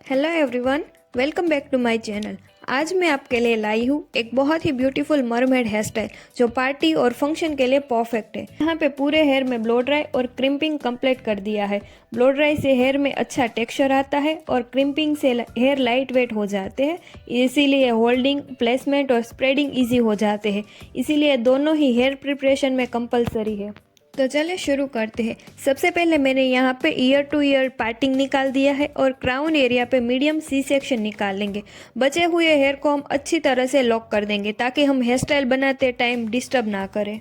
Hello everyone, welcome back to my channel. आज मैं आपके लिए लाई हूँ एक बहुत ही ब्यूटीफुल मरमेड हेयर स्टाइल जो पार्टी और फंक्शन के लिए परफेक्ट है। यहाँ पे पूरे हेयर में ब्लो ड्राई और क्रिम्पिंग कंप्लीट कर दिया है। ब्लो ड्राई से हेयर में अच्छा टेक्सचर आता है और क्रिम्पिंग से हेयर लाइट वेट हो जाते हैं, इसीलिए होल्डिंग, प्लेसमेंट और स्प्रेडिंग इजी हो जाते हैं। इसीलिए दोनों ही हेयर प्रिपरेशन में कंपलसरी है। तो चलिए शुरू करते हैं। सबसे पहले मैंने यहाँ पे ईयर टू ईयर पार्टिंग निकाल दिया है और क्राउन एरिया पे मीडियम सी सेक्शन निकालेंगे। बचे हुए हेयर को हम अच्छी तरह से लॉक कर देंगे ताकि हम हेयर स्टाइल बनाते टाइम डिस्टर्ब ना करें।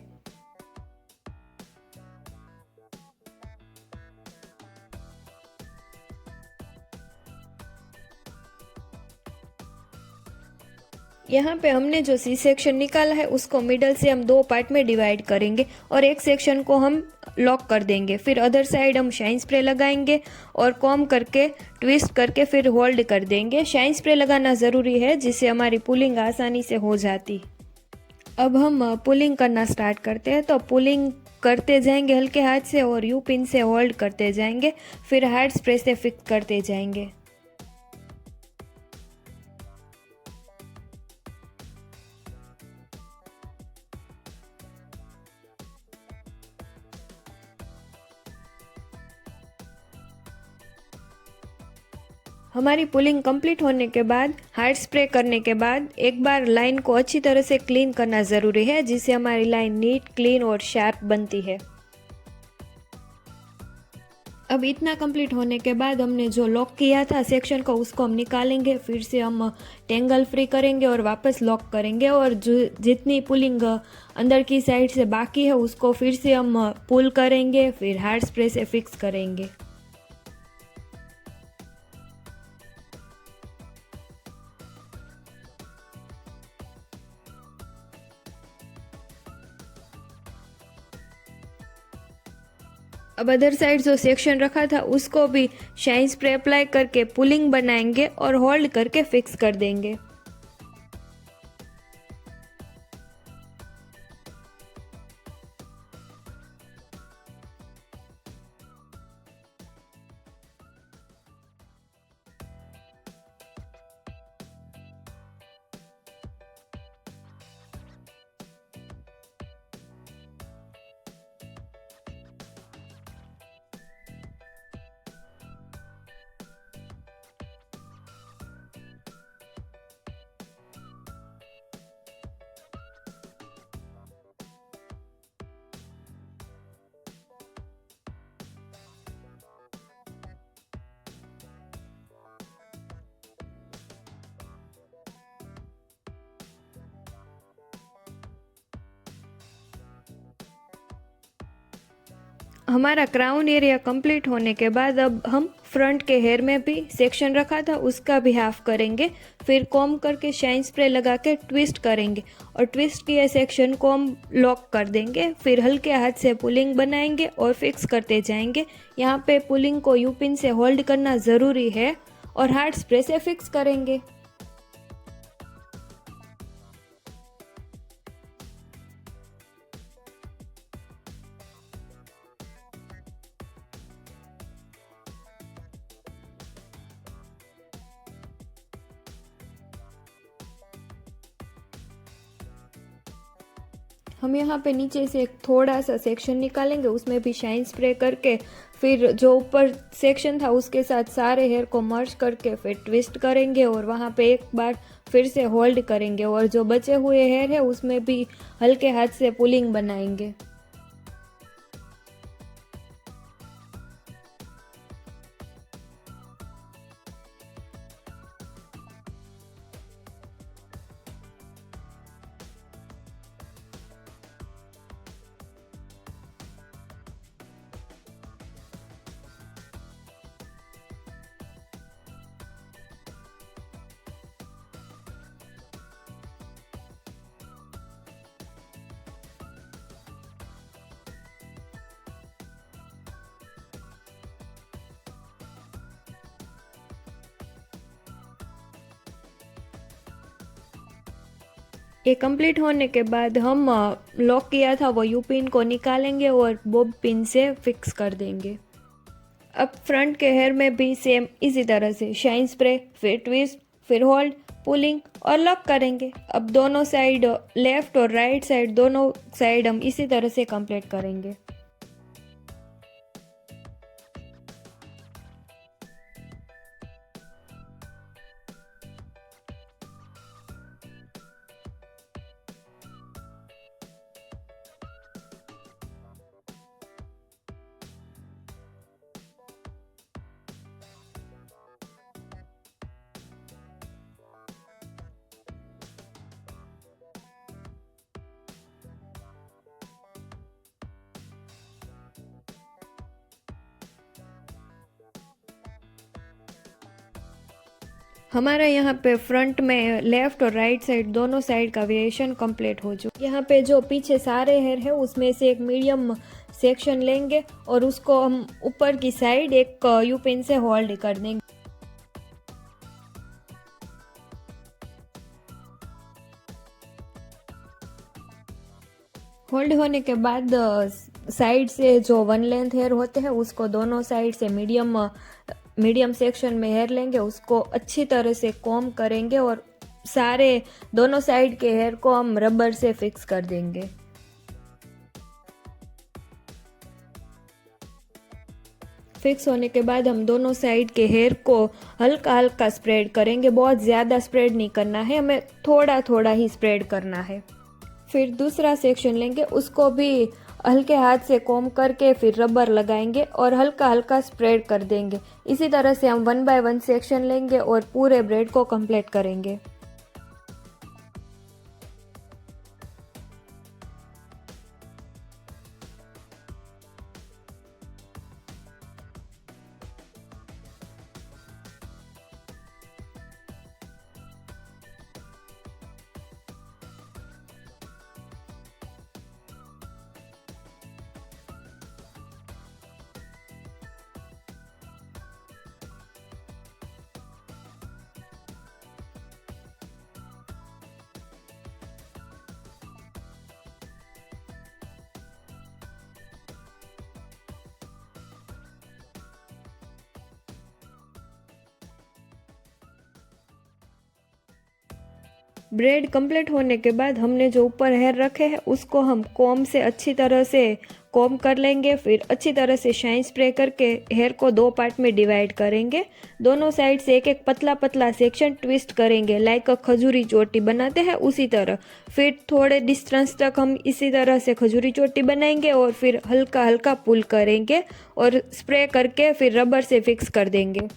यहाँ पे हमने जो सी सेक्शन निकाला है उसको मिडल से हम दो पार्ट में डिवाइड करेंगे और एक सेक्शन को हम लॉक कर देंगे। फिर अदर साइड हम शाइन स्प्रे लगाएंगे और कॉम करके ट्विस्ट करके फिर होल्ड कर देंगे। शाइन स्प्रे लगाना ज़रूरी है जिससे हमारी पुलिंग आसानी से हो जाती। अब हम पुलिंग करना स्टार्ट करते हैं। तो पुलिंग करते जाएंगे हल्के हाथ से और यू पिन से होल्ड करते जाएंगे, फिर हार्ड स्प्रे से फिक्स करते जाएंगे। हमारी पुलिंग कंप्लीट होने के बाद हार्ड स्प्रे करने के बाद एक बार लाइन को अच्छी तरह से क्लीन करना ज़रूरी है जिससे हमारी लाइन नीट, क्लीन और शार्प बनती है। अब इतना कंप्लीट होने के बाद हमने जो लॉक किया था सेक्शन को उसको हम निकालेंगे, फिर से हम टेंगल फ्री करेंगे और वापस लॉक करेंगे और जो जितनी पुलिंग अंदर की साइड से बाकी है उसको फिर से हम पुल करेंगे, फिर हार्ड स्प्रे से फिक्स करेंगे। अब अदर साइड जो सेक्शन रखा था उसको भी शाइन स्प्रे अप्लाई करके पुलिंग बनाएंगे और होल्ड करके फिक्स कर देंगे। हमारा क्राउन एरिया कंप्लीट होने के बाद अब हम फ्रंट के हेयर में भी सेक्शन रखा था उसका भी हाफ करेंगे, फिर कॉम करके शाइन स्प्रे लगा के ट्विस्ट करेंगे और ट्विस्ट किए सेक्शन को हम लॉक कर देंगे। फिर हल्के हाथ से पुलिंग बनाएंगे और फिक्स करते जाएंगे। यहाँ पे पुलिंग को यू पिन से होल्ड करना ज़रूरी है और हार्ड स्प्रे से फिक्स करेंगे। हम यहाँ पे नीचे से एक थोड़ा सा सेक्शन निकालेंगे, उसमें भी शाइन स्प्रे करके फिर जो ऊपर सेक्शन था उसके साथ सारे हेयर को मर्ज करके फिर ट्विस्ट करेंगे और वहाँ पे एक बार फिर से होल्ड करेंगे और जो बचे हुए हेयर है उसमें भी हल्के हाथ से पुलिंग बनाएंगे। ये कंप्लीट होने के बाद हम लॉक किया था वो यू पिन को निकालेंगे और बॉब पिन से फिक्स कर देंगे। अब फ्रंट के हेयर में भी सेम इसी तरह से शाइन स्प्रे, फिर ट्विस्ट, फिर होल्ड, पुलिंग और लॉक करेंगे। अब दोनों साइड, लेफ्ट और राइट साइड, दोनों साइड हम इसी तरह से कंप्लीट करेंगे। हमारा यहाँ पे फ्रंट में लेफ्ट और राइट साइड दोनों साइड का वेरिएशन कंप्लीट हो चुका। यहाँ पे जो पीछे सारे हेयर है उसमें से एक मीडियम सेक्शन लेंगे और उसको हम ऊपर की साइड एक यू पिन से होल्ड कर देंगे। होल्ड होने के बाद साइड से जो वन लेंथ हेयर होते हैं उसको दोनों साइड से मीडियम सेक्शन में हेयर लेंगे, उसको अच्छी तरह से कॉम्ब करेंगे और सारे दोनों साइड के हेयर को हम रबर से फिक्स कर देंगे। फिक्स होने के बाद हम दोनों साइड के हेयर को हल्का हल्का स्प्रेड करेंगे, बहुत ज़्यादा स्प्रेड नहीं करना है, हमें थोड़ा थोड़ा ही स्प्रेड करना है। फिर दूसरा सेक्शन लेंगे, उसको भी हल्के हाथ से कॉम्ब करके फिर रबर लगाएंगे और हल्का हल्का स्प्रेड कर देंगे। इसी तरह से हम 1 बाय 1 सेक्शन लेंगे और पूरे ब्रेड को कंप्लीट करेंगे। ब्रेड कंप्लीट होने के बाद हमने जो ऊपर हेयर रखे हैं उसको हम कॉम्ब से अच्छी तरह से कॉम्ब कर लेंगे। फिर अच्छी तरह से शाइन स्प्रे करके हेयर को 2 पार्ट में डिवाइड करेंगे। दोनों साइड से एक एक पतला पतला सेक्शन ट्विस्ट करेंगे, लाइक खजूरी चोटी बनाते हैं उसी तरह। फिर थोड़े डिस्टेंस तक हम इसी तरह से खजूरी चोटी बनाएंगे और फिर हल्का हल्का पुल करेंगे और स्प्रे करके फिर रबर से फिक्स कर देंगे।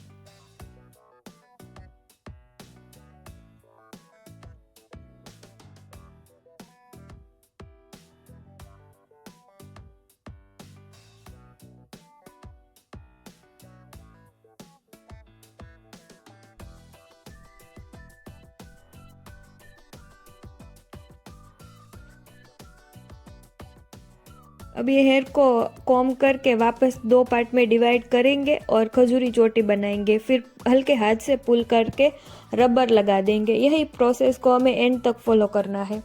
अब ये हेयर को कॉम्ब करके वापस 2 पार्ट में डिवाइड करेंगे और खजूरी चोटी बनाएंगे। फिर हल्के हाथ से पुल करके रबर लगा देंगे। यही प्रोसेस को हमें एंड तक फॉलो करना है।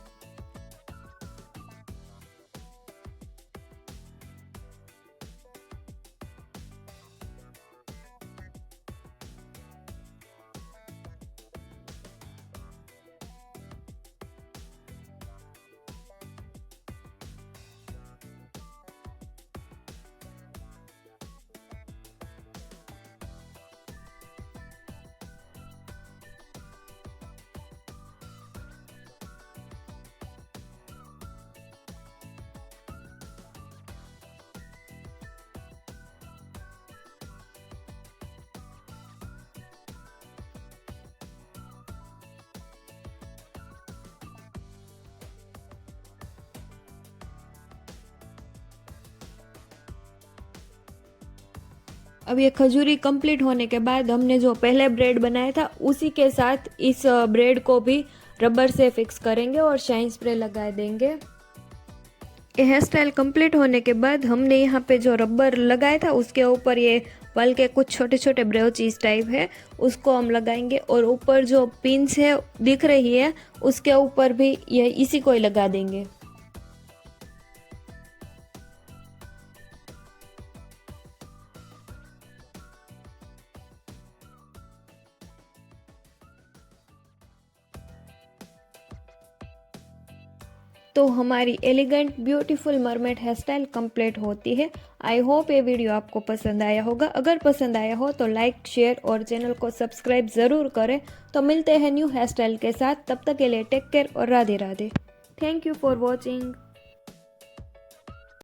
अब ये खजूरी कंप्लीट होने के बाद हमने जो पहले ब्रेड बनाया था उसी के साथ इस ब्रेड को भी रबर से फिक्स करेंगे और शाइन स्प्रे लगा देंगे। ये हेयर स्टाइल कंप्लीट होने के बाद हमने यहाँ पे जो रबर लगाया था उसके ऊपर ये पल के कुछ छोटे छोटे ब्रोचीज टाइप है उसको हम लगाएंगे और ऊपर जो पिंस है दिख रही है उसके ऊपर भी ये इसी को ही लगा देंगे। तो हमारी elegant beautiful mermaid hair style complete होती है। आई होप ये वीडियो आपको पसंद आया होगा। अगर पसंद आया हो तो लाइक, शेयर और चैनल को सब्सक्राइब ज़रूर करें। तो मिलते हैं न्यू हेयर स्टाइल के साथ, तब तक के लिए टेक केयर और Radhe Radhe. Thank you for watching.